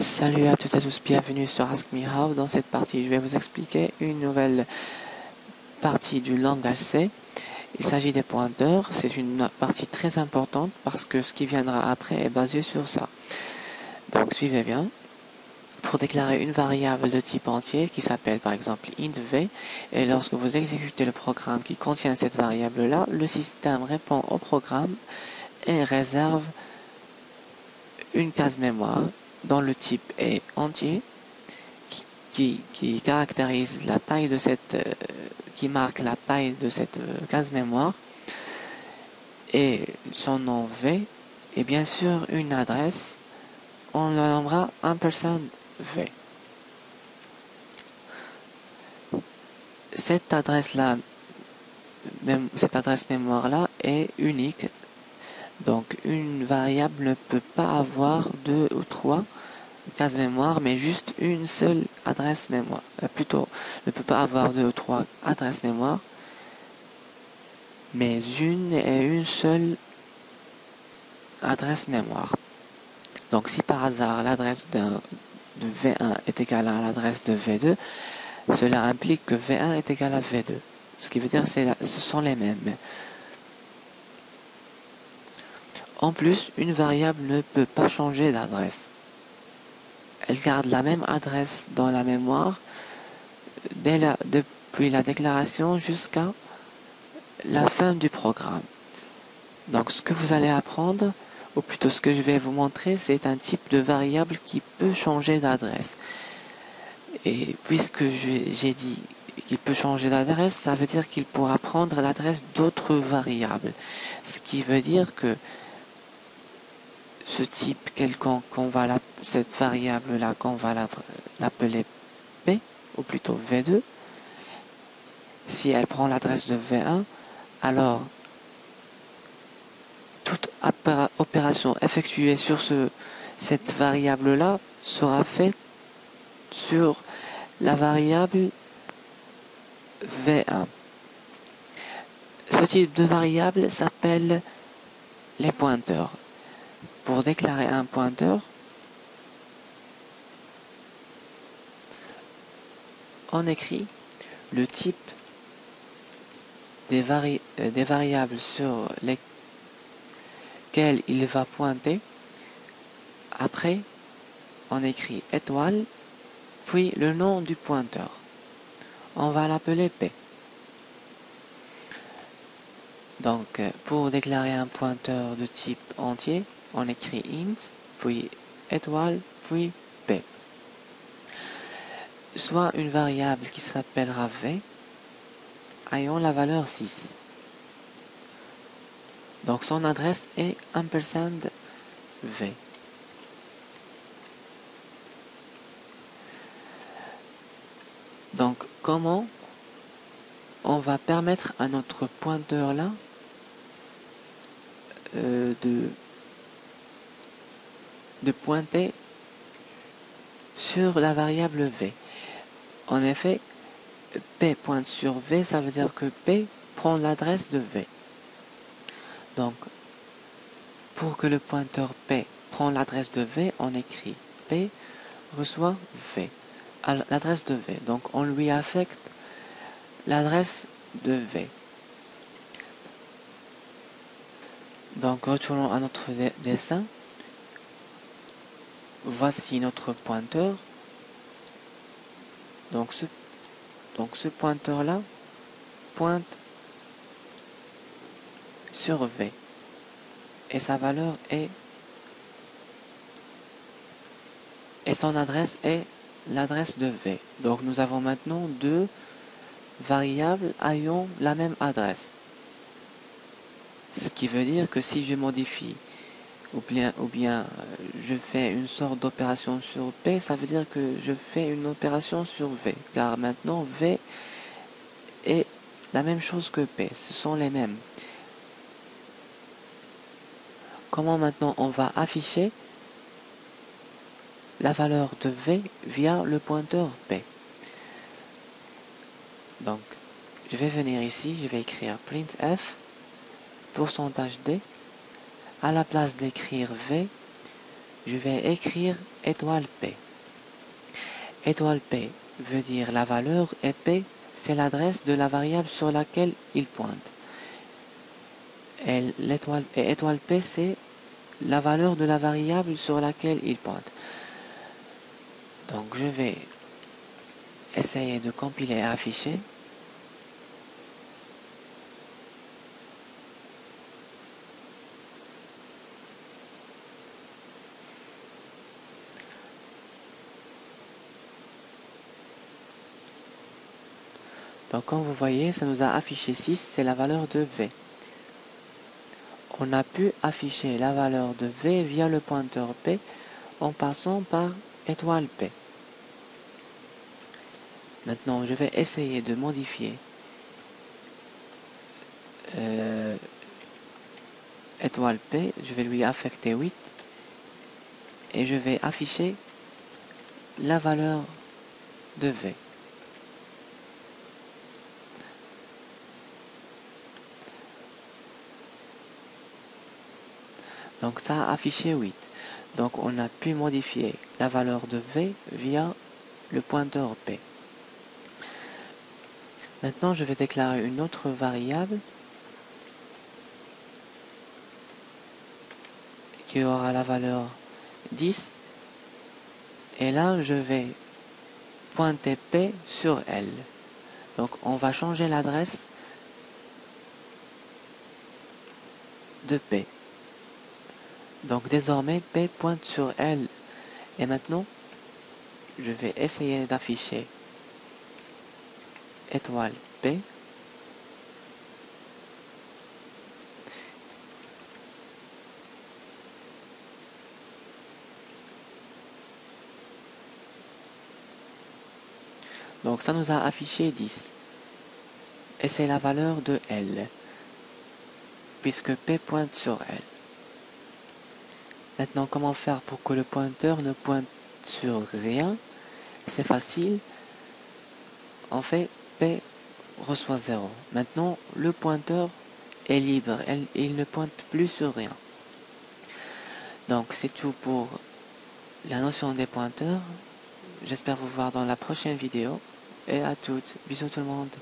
Salut à toutes et à tous, bienvenue sur Ask Me How. Dans cette partie, je vais vous expliquer une nouvelle partie du langage C. Il s'agit des pointeurs. C'est une partie très importante parce que ce qui viendra après est basé sur ça. Donc suivez bien. Pour déclarer une variable de type entier qui s'appelle par exemple int_v, et lorsque vous exécutez le programme qui contient cette variable-là, le système répond au programme et réserve une case mémoire dont le type est entier, qui caractérise la taille de qui marque la taille de cette case mémoire, et son nom v, et bien sûr une adresse, on la nommera $v. Cette adresse mémoire là est unique, donc une variable ne peut pas avoir 2 ou 3 cases mémoire, mais juste une seule adresse mémoire. Plutôt, ne peut pas avoir 2 ou 3 adresses mémoire, mais une seule adresse mémoire. Donc si par hasard l'adresse de V1 est égale à l'adresse de V2, cela implique que V1 est égal à V2. Ce qui veut dire que ce sont les mêmes. En plus, une variable ne peut pas changer d'adresse. Elle garde la même adresse dans la mémoire depuis la déclaration jusqu'à la fin du programme. Donc ce que vous allez apprendre, ou plutôt ce que je vais vous montrer, c'est un type de variable qui peut changer d'adresse. Et puisque j'ai dit qu'il peut changer d'adresse, ça veut dire qu'il pourra prendre l'adresse d'autres variables. Ce qui veut dire que ce type quelconque, cette variable-là, qu'on va l'appeler P, ou plutôt V2, si elle prend l'adresse de V1, alors toute opération effectuée sur cette variable-là sera faite sur la variable V1. Ce type de variable s'appelle les pointeurs. Pour déclarer un pointeur, on écrit le type des variables sur lesquelles il va pointer. Après, on écrit étoile, puis le nom du pointeur. On va l'appeler P. Donc, pour déclarer un pointeur de type entier, on écrit int, puis étoile, puis P. Soit une variable qui s'appellera v, ayant la valeur 6. Donc son adresse est $v. Donc comment on va permettre à notre pointeur là de pointer sur la variable v. En effet, P pointe sur V, ça veut dire que P prend l'adresse de V. Donc, pour que le pointeur P prenne l'adresse de V, on écrit P reçoit V, l'adresse de V. Donc, on lui affecte l'adresse de V. Donc, retournons à notre dessin. Voici notre pointeur. Donc ce pointeur-là pointe sur V. Et sa valeur est... Et son adresse est l'adresse de V. Donc nous avons maintenant deux variables ayant la même adresse. Ce qui veut dire que si je modifie ou bien je fais une sorte d'opération sur P, ça veut dire que je fais une opération sur V. Car maintenant V est la même chose que P. Ce sont les mêmes. Comment maintenant on va afficher la valeur de V via le pointeur P? Donc, je vais venir ici, je vais écrire printf %d. À la place d'écrire V, je vais écrire étoile P. Étoile P veut dire la valeur et P, c'est l'adresse de la variable sur laquelle il pointe. Et étoile P, c'est la valeur de la variable sur laquelle il pointe. Donc je vais essayer de compiler et afficher. Donc comme vous voyez, ça nous a affiché 6, c'est la valeur de V. On a pu afficher la valeur de V via le pointeur P en passant par étoile P. Maintenant, je vais essayer de modifier étoile P, je vais lui affecter 8 et je vais afficher la valeur de V. Donc ça a affiché 8. Donc on a pu modifier la valeur de V via le pointeur P. Maintenant je vais déclarer une autre variable qui aura la valeur 10. Et là je vais pointer P sur L. Donc on va changer l'adresse de P. Donc désormais P pointe sur L. Et maintenant je vais essayer d'afficher étoile P. Donc ça nous a affiché 10. Et c'est la valeur de L, puisque P pointe sur L. Maintenant, comment faire pour que le pointeur ne pointe sur rien? C'est facile. En fait, P reçoit 0. Maintenant, le pointeur est libre. Il ne pointe plus sur rien. Donc, c'est tout pour la notion des pointeurs. J'espère vous voir dans la prochaine vidéo. Et à toutes. Bisous tout le monde.